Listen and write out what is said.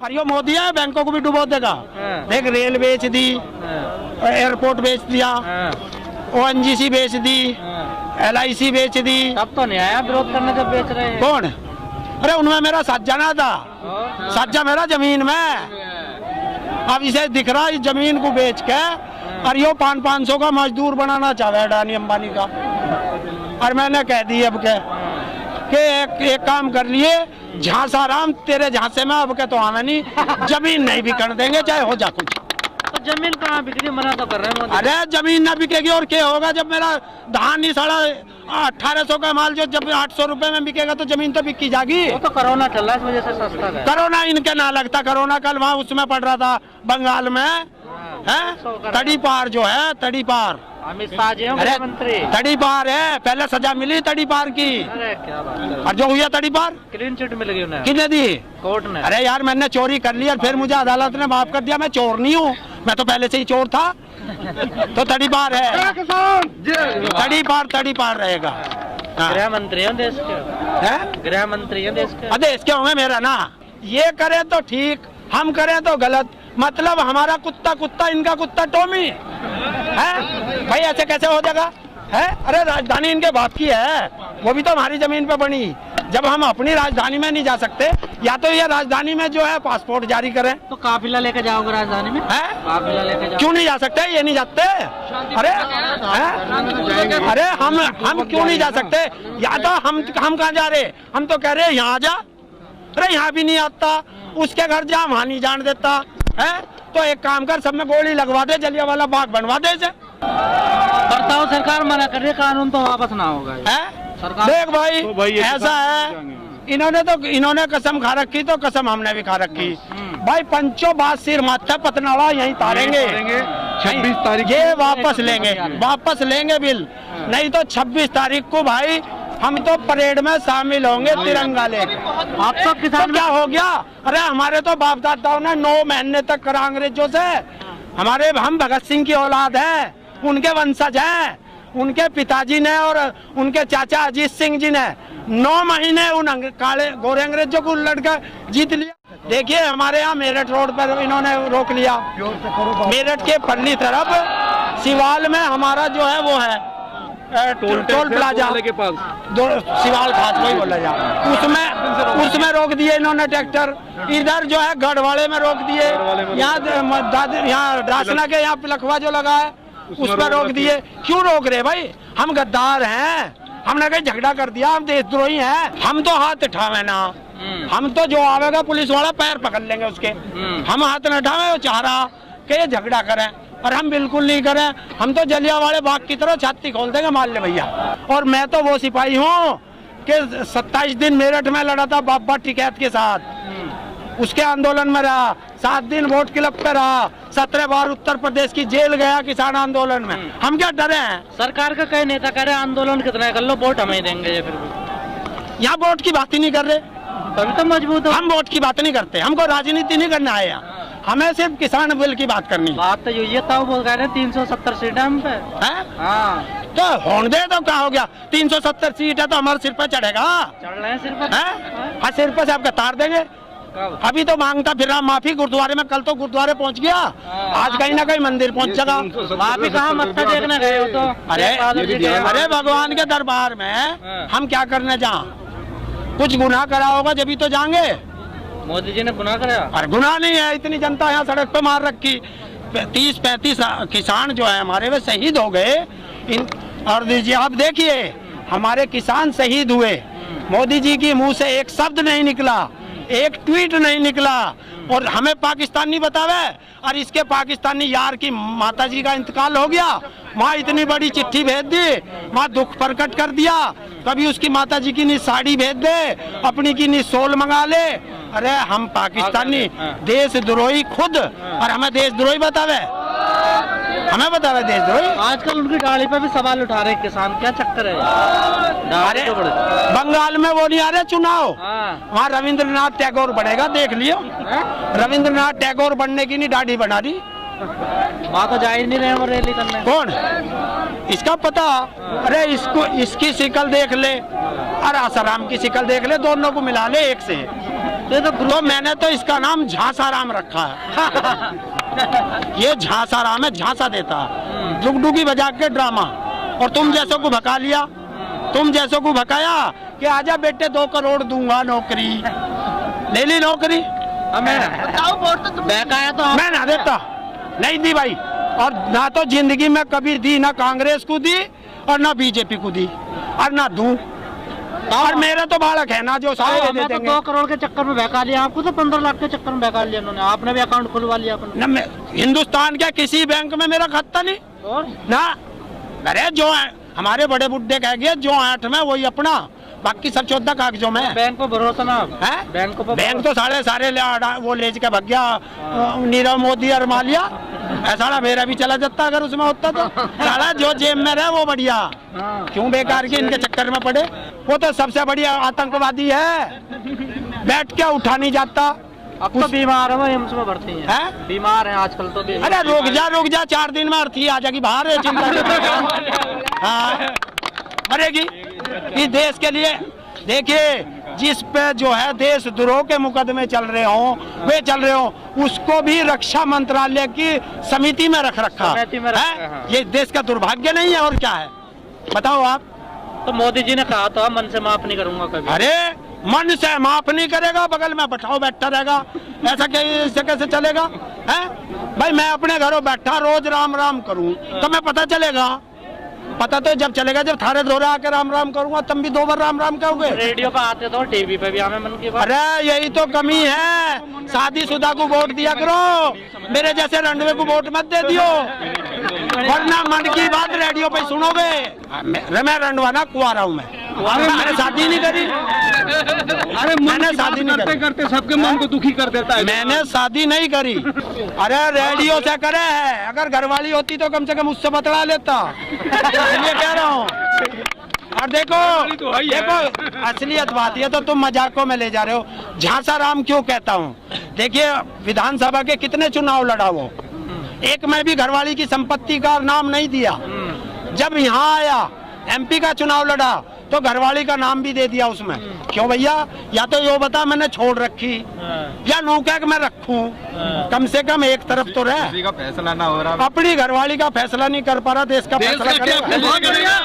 और यो मोदी है बैंकों को भी डुबो देगा। देख रेल बेच दी, एयरपोर्ट बेच दिया, ONGC बेच दी, LIC बेच दी। तब तो नहीं आया विरोध करने जब बेच रहे हैं। कौन? अरे उनमें मेरा सज्जा ना था, सज्जा मेरा जमीन में। अब इसे दिख रहा इस जमीन को बेच के और यो 500 का मजदूर बनाना चाह रहा है अडानी अंबानी का। और मैंने कह दी अब के एक काम कर लिए, झांसा राम तेरे झांसे में अब के तो आना नहीं, जमीन नहीं बिकने देंगे चाहे हो जा कुछ। तो जमीन कहाँ बिक रही, मना तो कर रहे हैं। अरे जमीन ना बिकेगी और क्या होगा? जब मेरा धान ही 1850 का माल जो जब 800 रुपए में बिकेगा तो जमीन तो बिकी जाएगी। वो तो कोरोना चल रहा है, इस वजह से सस्ता है। कोरोना इनके ना लगता, कोरोना कल वहाँ उसमें पड़ रहा था बंगाल में है, तड़ी पार जो है, तड़ी पार। अमित शाह जी मंत्री तड़ी पार है, पहले सजा मिली तड़ी पार की। अरे क्या बात है। और जो हुआ तड़ी पार क्लीन चिट मिल गई उन्हें। किसने दी? कोर्ट ने। अरे यार मैंने चोरी कर ली और फिर मुझे अदालत ने माफ कर दिया। मैं चोर नहीं हूँ, मैं तो पहले से ही चोर था। तो तड़ी पार है, तड़ी पार रहेगा। गृह मंत्री है देश के, गृह मंत्री है देश के। देश के होंगे मेरा ना। ये करे तो ठीक, हम करें तो गलत। मतलब हमारा कुत्ता कुत्ता, इनका कुत्ता टॉमी है भाई, ऐसे कैसे हो जाएगा है? अरे राजधानी इनके बाप की है, वो भी तो हमारी जमीन पे बनी। जब हम अपनी राजधानी में नहीं जा सकते, या तो ये राजधानी में जो है पासपोर्ट जारी करें। तो काफिला लेके जाओगे राजधानी में? है काफिला लेके क्यों नहीं जा सकते? ये नहीं जाते? अरे अरे हम क्यों नहीं जा सकते? या तो हम कहाँ जा रहे? हम तो कह रहे यहाँ जा। अरे यहाँ भी नहीं आता, उसके घर जा वहाँ नहीं जान देता है। तो एक काम कर, सब में गोली लगवा दे, जलियांवाला बाग बनवा दे इसे। बताओ सरकार मना कर रही है, कानून तो वापस ना होगा है। सरकार देख भाई ऐसा है, इन्होंने कसम खा रखी तो कसम हमने भी खा रखी भाई। पंचो बात सिर माथा पतनाड़ा यहीं तारेंगे। 26 तारीख ये वापस लेंगे बिल। नहीं तो 26 तारीख को भाई हम तो परेड में शामिल होंगे तिरंगा लेके। आप तो किसान क्या हो गया? अरे हमारे तो बाप दादाओं ने 9 महीने तक करा अंग्रेजों से। हम भगत सिंह की औलाद है, उनके वंशज हैं। उनके पिताजी ने और उनके चाचा अजीत सिंह जी ने 9 महीने उन काले गोरे अंग्रेजों को लड़कर जीत लिया। देखिए हमारे यहाँ मेरठ रोड पर इन्होंने रोक लिया। मेरठ के परली तरफ सिवाल में हमारा जो है वो है टोल प्लाजा के पास सिवाल खास वही बोला जा, उसमें रोक दिए इन्होंने ट्रैक्टर। इधर जो है गढ़वाड़े में रोक दिए, यहाँ रासना के यहाँ लखवा जो लगा है उस पर रोक दिए। क्यों रोक रहे भाई? हम गद्दार हैं, हमने कहीं झगड़ा कर दिया? हम देशद्रोही हैं? हम तो हाथ उठावे ना, हम तो जो आवेगा पुलिस वाला पैर पकड़ लेंगे उसके। हम हाथ न उठावे, वो चाह रहा कि ये झगड़ा करें और हम बिल्कुल नहीं करें। हम तो जलियांवाले बाग की तरह छाती खोल देंगे, मान ले भैया। और मैं तो वो सिपाही हूँ कि 27 दिन मेरठ में लड़ा था बाबा टिकैत के साथ, उसके आंदोलन में रहा। 7 दिन वोट क्लब पे रहा, 17 बार उत्तर प्रदेश की जेल गया किसान आंदोलन में। हम क्या डरे हैं? सरकार का कई नेता कह रहे आंदोलन कितना कर लो, वोट हमें देंगे। ये फिर यहाँ वोट की बात ही नहीं कर रहे, तभी तो मजबूत हो। हम वोट की बात नहीं करते, हमको राजनीति नहीं करना आए यहाँ, हमें सिर्फ किसान बिल की बात करनी। बात तो ये था, बोल रहे 370 सीटें हम पे है। हाँ तो होने दे, तो क्या हो गया? 370 सीट है तो हमारे सिर पर चढ़ेगा। चढ़ रहे हैं सिर पर। हाँ सिर पर से आपका तार देंगे। अभी तो मांगता फिर रहा माफी गुरुद्वारे में, कल तो गुरुद्वारे पहुंच गया, आज कहीं ना कहीं मंदिर पहुंच जाएगा। माफी कहाँ, मत्था टेकने गए हो तो? अरे भगवान के दरबार में हम क्या करने जाएं? कुछ गुनाह करा होगा जब ही तो जाएंगे। मोदी जी ने गुनाह कराया? अरे गुनाह नहीं है, इतनी जनता यहाँ सड़क पे मार रखी। 30-35 किसान जो है हमारे वे शहीद हो गए। और दीजिए आप देखिए हमारे किसान शहीद हुए, मोदी जी की मुंह से एक शब्द नहीं निकला, एक ट्वीट नहीं निकला, और हमें पाकिस्तानी बतावे। और इसके पाकिस्तानी यार की माताजी का इंतकाल हो गया, वहाँ इतनी बड़ी चिट्ठी भेज दी, वहाँ दुख प्रकट कर दिया। कभी उसकी माताजी की नी साड़ी भेज दे, अपनी की नी सोल मंगा ले। अरे हम पाकिस्तानी देशद्रोही खुद, और हमें देशद्रोही बतावे, हमें बतावे देशद्रोही। आजकल उनकी गाड़ी पे भी सवाल उठा रहे किसान, क्या चक्कर है? अरे बंगाल में वो नहीं आ रहे चुनाव, वहाँ रविंद्रनाथ टैगोर बनेगा, देख लियो। रविंद्रनाथ टैगोर बनने की नहीं दाढ़ी बना दी, वहाँ तो जा ही नहीं रहे रैली करने। कौन इसका पता? अरे इसको, इसकी शिक्ल देख ले और आसाराम की शिक्ल देख ले, दोनों को मिला ले एक से। तो मैंने तो इसका नाम झांसाराम रखा है। ये झांसाराम है, झांसा देता है, डुगडुगी बजा के ड्रामा। और तुम जैसों को भगा लिया, तुम जैसों को भगाया कि आजा बेटे 2 करोड़ दूंगा नौकरी, ले ली नौकरी। बहकाया तो मैं ना देता, नहीं दी भाई। और ना तो जिंदगी में कभी दी, ना कांग्रेस को दी और ना बीजेपी को दी, और ना दूं। और मेरे तो बालक है ना जो सारे दे देंगे। 2 करोड़ के चक्कर में बहका लिया आपको, तो 15 लाख के चक्कर में बहका लिया उन्होंने। आपने भी अकाउंट खुलवा लिया अपना। न हिंदुस्तान के किसी बैंक में मेरा खाता नहीं और ना। अरे जो है, हमारे बड़े बुड्ढे कह गए जो 8 में वही अपना, बाकी सब 14 कागजों में। बैंक पर भरोसा ना है बैंक तो सारे वो ले के भग गया नीरव मोदी और मालिया। ऐसा मेरा भी चला जाता अगर उसमें होता तो। साला जो जेब में रहे वो बढ़िया, क्यों बेकार के इनके चक्कर में पड़े। वो तो सबसे बढ़िया आतंकवादी है, बैठ के उठा नहीं जाता। अब तो बीमार है, एम्स में भर्ती है, बीमार है आजकल तो। अरे रुक जा 4 दिन में अर्थी आ जाएगी बाहर है, चिंता। हाँ मरेगी इस देश के लिए। देखिए जिस पे जो है देशद्रोह के मुकदमे चल रहे हो उसको भी रक्षा मंत्रालय की समिति में रख रखा है। ये देश का दुर्भाग्य नहीं है और क्या है बताओ आप। तो मोदी जी ने कहा था मन से माफ नहीं करूंगा कभी। अरे मन से माफ नहीं करेगा, बगल में बैठा रहेगा, ऐसा कैसे चलेगा है भाई। मैं अपने घरों बैठा रोज राम राम करूं तो मैं पता चलेगा। पता तो जब चलेगा जब थारे दोहरे आकर राम राम करूंगा, तब भी 2 बार राम राम कहोगे। रेडियो पे आते तो टीवी पे भी हमें मन की बात। अरे यही तो कमी है, शादीशुदा को वोट दिया करो, मेरे जैसे रंडवे को वोट मत दे दियो, वरना मन की बात रेडियो पे सुनोगे। मैं रंडवा ना कुआरा हूँ, मैंने शादी नहीं करी। अरे मैंने शादी नहीं करते सबके मन को दुखी कर देता है। मैंने शादी नहीं करी। अरे रेडियो से करे है, अगर घरवाली होती तो कम से कम उससे बतला लेता, इसलिए कह रहा हूँ। और देखो असलियत बात है तो तुम मजाकों में ले जा रहे हो। झांसाराम क्यों कहता हूँ, देखिए विधानसभा के कितने चुनाव लड़ा वो, एक में भी घरवाली की संपत्ति का नाम नहीं दिया। जब यहाँ आया MP का चुनाव लड़ा तो घरवाली का नाम भी दे दिया उसमें। क्यों भैया, या तो यो बता मैंने छोड़ रखी या नौका मैं रखूं, कम से कम एक तरफ तो रहे। फैसला ना हो रहा, अपनी घरवाली का फैसला नहीं कर पा रहा, देश का फैसला करेगा।